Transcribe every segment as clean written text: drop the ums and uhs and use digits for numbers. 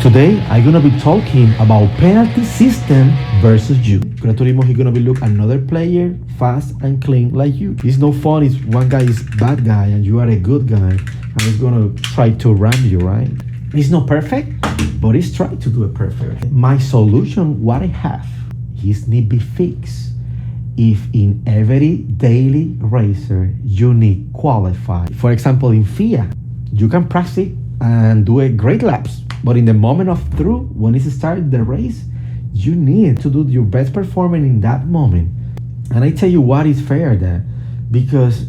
Today, I'm gonna be talking about penalty system versus you. Gran Turismo, he's gonna be look another player fast and clean like you. It's no fun if one guy is bad guy and you are a good guy and he's gonna try to ram you, right? It's not perfect, but he's trying to do it perfect. My solution, what I have, is need be fixed. If in every daily racer you need qualify. For example, in FIA, you can practice and do a great laps. But in the moment of through, when it starts the race, you need to do your best performance in that moment. And I tell you what is fair there, because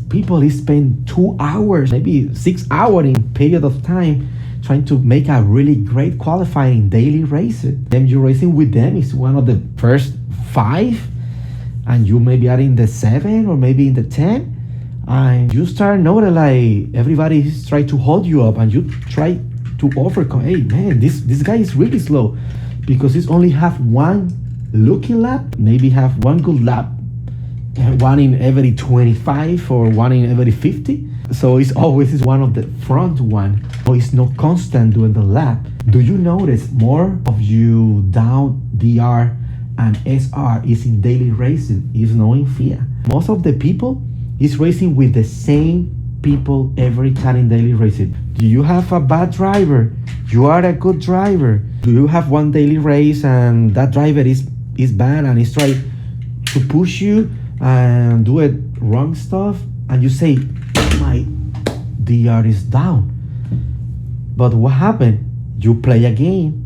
people spend 2 hours, maybe 6 hours in period of time trying to make a really great qualifying daily races. Then you're racing with them is one of the first 5, and you maybe are in the 7 or maybe in the 10, and you start noticing like everybody is trying to hold you up, and you try to overcome. Hey man, this guy is really slow, because he's only have one looking lap, maybe have one good lap, one in every 25 or one in every 50. So it's always one of the front one. So it's not constant during the lap. Do you notice more of you down DR and SR is in daily racing, is not in FIA? Most of the people is racing with the same people every time in daily racing. Do you have a bad driver? You are a good driver. Do you have one daily race and that driver is bad and is trying to push you and do it wrong stuff, and you say, my DR is down. But what happened? You play a game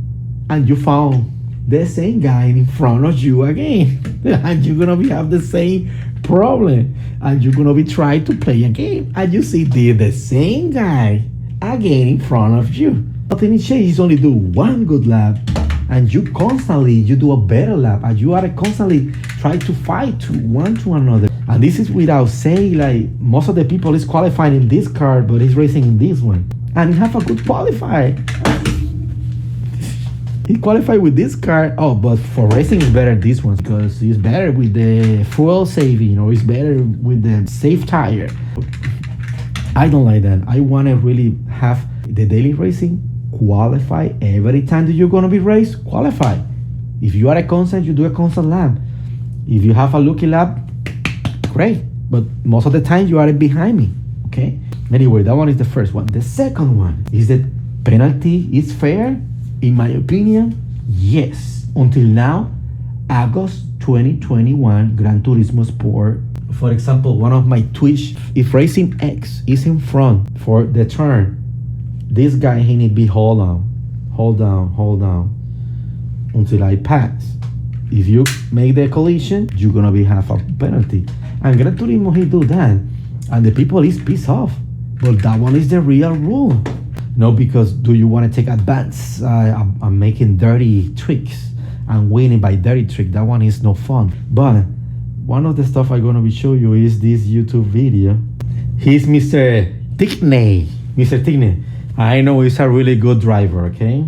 and you found the same guy in front of you again, and you're gonna have the same problem, and you're gonna be trying to play a game and you see the same guy again in front of you. Nothing is changed. He's only do one good lap, and you do a better lap, and you are constantly trying to fight to one to another. And this is without saying like most of the people is qualifying in this car, but he's racing in this one, and he have a good qualifier. He qualified with this car. Oh, but for racing is better this one, because he's better with the fuel saving, or he's better with the safe tire. I don't like that. I want to really have the daily racing qualify every time that you're going to be raced, qualify. If you are a constant, you do a constant lap. If you have a lucky lap, great. But most of the time you are behind me, okay? Anyway, that one is the first one. The second one is that penalty is fair. In my opinion, yes. Until now, August 2021, Gran Turismo Sport. For example, one of my Twitch, if Racing X is in front for the turn, this guy, he need to be hold down until I pass. If you make the collision, you're gonna be have a penalty. And Gran Turismo, he do that, and the people is pissed off. But that one is the real rule. No, because do you want to take advance? I'm making dirty tricks and winning by dirty trick. That one is no fun. But one of the stuff I'm gonna be show you is this YouTube video. He's Mr. Tickney. Mr. Tickney. I know he's a really good driver, okay?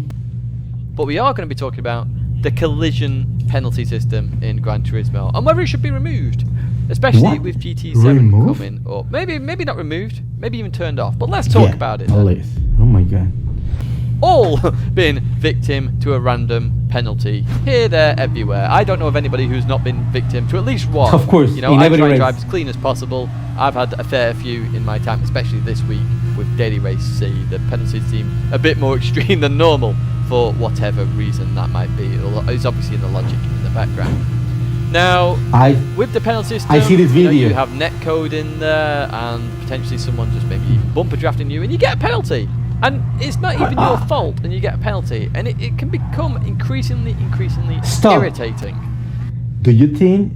But we are going to be talking about the collision penalty system in Gran Turismo and whether it should be removed, especially with GT7 coming up. Maybe not removed, maybe even turned off. But let's talk about it. Oh my god. All been victim to a random penalty. Here, there, everywhere. I don't know of anybody who's not been victim to at least one. Of course. You know, I try and drive as clean as possible. I've had a fair few in my time, especially this week with daily race C. The penalties seem a bit more extreme than normal for whatever reason that might be. It's obviously in the logic in the background. Now, with the penalty system, I see this video. You have net code in there, and potentially someone just maybe bumper drafting you, and you get a penalty. And it's not even your fault, and you get a penalty. And it can become increasingly irritating. Do you think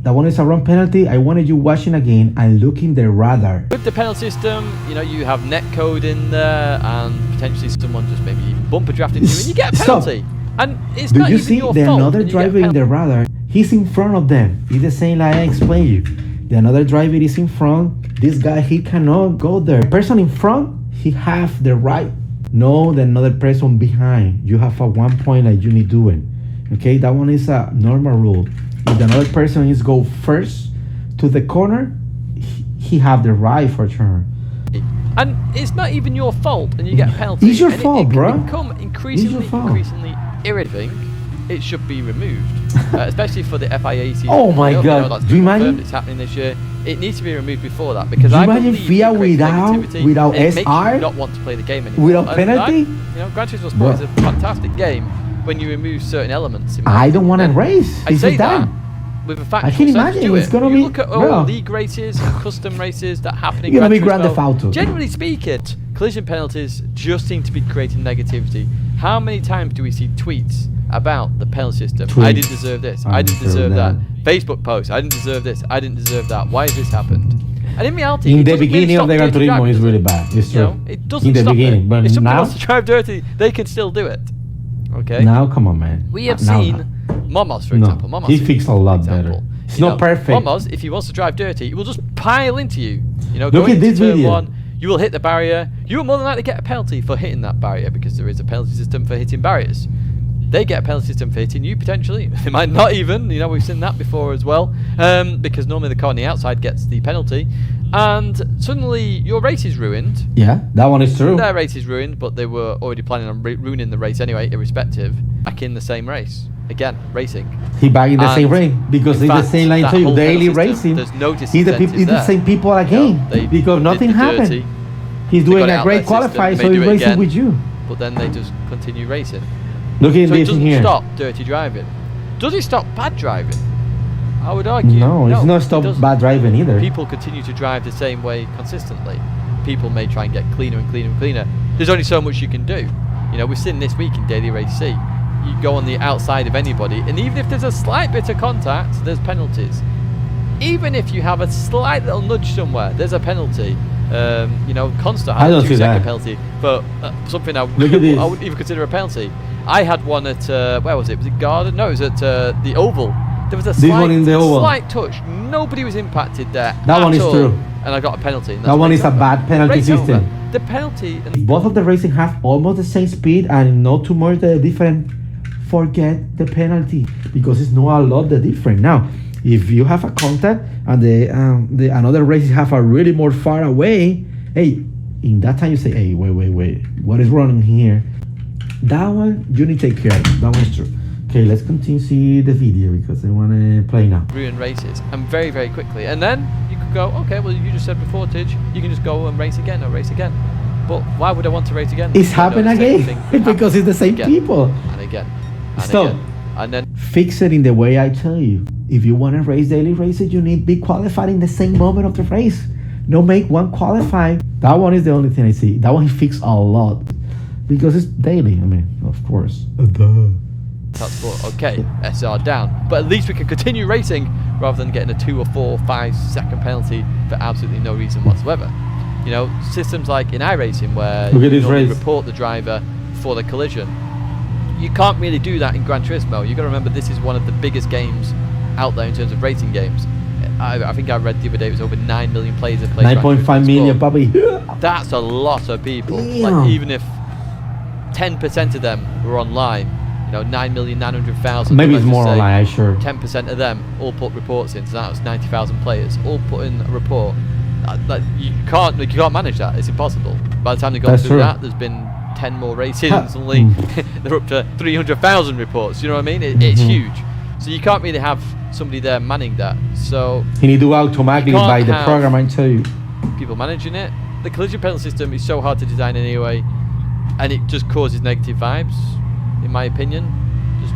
that one is a wrong penalty? I wanted you watching again and looking the radar. With the penalty system, you know, you have net code in there, and potentially someone just maybe bumper drafting you, and you get a penalty. And it's not even your fault. Do you see the another driver in the radar? He's in front of them. It's the same like I explained you. The another driver is in front. This guy, he cannot go there. The person in front, he have the right. No, the another person behind. You have a 1 point like you need doing. Okay, that one is a normal rule. If the another person is go first to the corner, he have the right for turn. And it's not even your fault, and you get a penalty. It's your fault, bro. It become increasingly irritating. It should be removed, especially for the FIA season. Oh my God! Do you imagine? It's happening this year. It needs to be removed before that, because do you I imagine believe FIA without it SR? makes you not want to play the game anymore. Without penalty? Gran Turismo Sport is a fantastic game when you remove certain elements. I don't want to race. I say that with a factual I can imagine it's gonna be. Look at all league races and custom races that happen in Gran Turismo. Generally speaking, collision penalties just seem to be creating negativity. How many times do we see tweets about the penalty system? I didn't deserve this. I didn't deserve that. Facebook posts. I didn't deserve this. I didn't deserve that. Why has this happened? And in reality, in the beginning of the Gran Turismo, it's really bad. It's true. It doesn't stop it. But if somebody wants to drive dirty, they can still do it. Okay. Now, come on, man. We have seen Momos, for example. Momos he fixed a lot better. It's not perfect. Momos, if he wants to drive dirty, he will just pile into you. Look at this video. One, you will hit the barrier. You will more than likely get a penalty for hitting that barrier, because there is a penalty system for hitting barriers. They get a penalty system for hitting you, potentially. They might not even. We've seen that before as well. Because normally the car on the outside gets the penalty. And suddenly your race is ruined. Yeah, that one is true. Their race is ruined, but they were already planning on ruining the race anyway, irrespective. Back in the same race. Again, racing. He back in the same ring, because it's the same line too. Daily racing. There's no He's the same people again, because nothing happened. He's doing a great qualifier, so he's racing with you. But then they just continue racing. Look at this in here. So it doesn't stop dirty driving. Does it stop bad driving? I would argue. No, it's not stop bad driving either. People continue to drive the same way consistently. People may try and get cleaner and cleaner and cleaner. There's only so much you can do. We've seen this week in Daily Race C. You go on the outside of anybody, and even if there's a slight bit of contact, there's penalties. Even if you have a slight little nudge somewhere, there's a penalty. Constant had a 2-second penalty for something I wouldn't even consider a penalty. I had one at where was it? Was it Garden? No, it was at the Oval. There was a slight touch. Nobody was impacted there. That one is true. And I got a penalty. That one is a bad penalty system. The penalty. Both of the racing have almost the same speed, and not too much the different. Forget the penalty, because it's not a lot the different. Now, if you have a contact and the another races have a really more far away, hey, in that time you say, hey, wait, what is wrong here? That one you need to take care of. That one is true. Okay, let's continue to see the video, because I want to play now. Ruin races, and very, very quickly. And then you could go, okay, well, you just said before, Tidge, you can just go and race again or race again. But why would I want to race again? It's happened again, because it's the same people. And again. Stop. And then fix it in the way I tell you. If you want to race daily races, you need to be qualified in the same moment of the race. No, make one qualify. That one is the only thing I see. That one he fixed a lot, because it's daily. I mean, of course. That's what. Okay, SR down. But at least we can continue racing rather than getting a 2 or 4 or 5 second penalty for absolutely no reason whatsoever. Systems like in iRacing where you report the driver for the collision. You can't really do that in Gran Turismo. You've got to remember, this is one of the biggest games out there in terms of racing games. I think I read the other day it was over 9 million players have played 9.5 million, puppy. That's a lot of people. Like, even if 10% of them were online, 9,900,000. Maybe it's more online, sure. 10% of them all put reports in, so that was 90,000 players all put in a report. You can't manage that. It's impossible. By the time they go through that, there's been 10 more races, and suddenly they're up to 300,000 reports. You know what I mean? It's huge. So you can't really have somebody there manning that. So you need to do automatically by the program, I tell you. People managing it. The collision penalty system is so hard to design anyway, and it just causes negative vibes, in my opinion. Just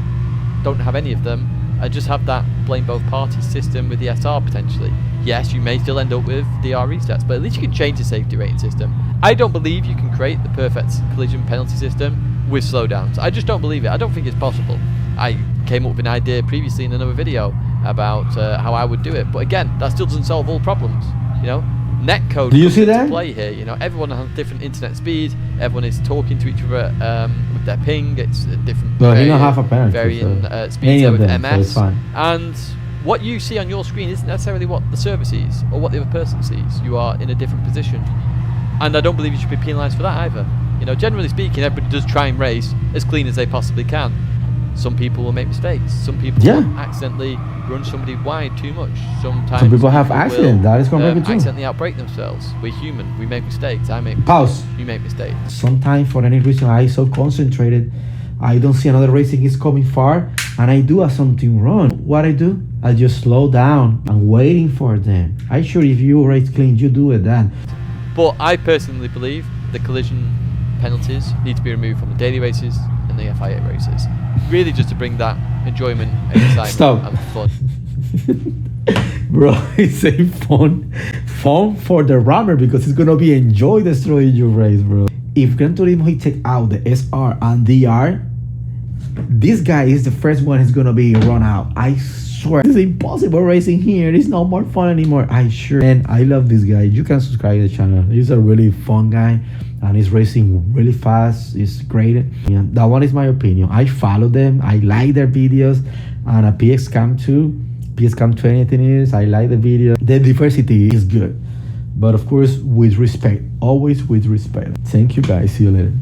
don't have any of them, and just have that blame both parties system with the SR potentially. Yes, you may still end up with DR resets, but at least you can change the safety rating system. I don't believe you can create the perfect collision penalty system with slowdowns. I just don't believe it. I don't think it's possible. I came up with an idea previously in another video about how I would do it, but again, that still doesn't solve all problems. Netcode comes into play here. Everyone has different internet speed. Everyone is talking to each other with their ping. It's a different varying speeds with MS. So and what you see on your screen isn't necessarily what the server sees or what the other person sees. You are in a different position, and I don't believe you should be penalised for that either. Generally speaking, everybody does try and race as clean as they possibly can. Some people will make mistakes. Some people Yeah. will accidentally run somebody wide too much. Sometimes Some people have will, accident. That is correct too. accidentally outbrake themselves. We're human. We make mistakes. I make mistakes. Pause. You make mistakes. Sometimes for any reason I so concentrated, I don't see another racing is coming far, and I do something wrong. What I do? I just slow down. I'm waiting for them. I sure if you race clean, you do it then. But I personally believe the collision penalties need to be removed from the daily races and the FIA races. Really just to bring that enjoyment, excitement Stop. and fun. Bro, it's a fun for the runner because it's gonna be enjoy destroying your race, bro. If Gran Turismo he take out the SR and DR, this guy is the first one who's gonna be run out. I swear, it's impossible racing here. It's not more fun anymore. I sure. And I love this guy. You can subscribe to the channel. He's a really fun guy, and he's racing really fast. It's great. Yeah, that one is my opinion. I follow them. I like their videos, and a PX Cam 2, PX Cam 20, I think it is. I like the video. The diversity is good, but of course with respect. Always with respect. Thank you guys. See you later.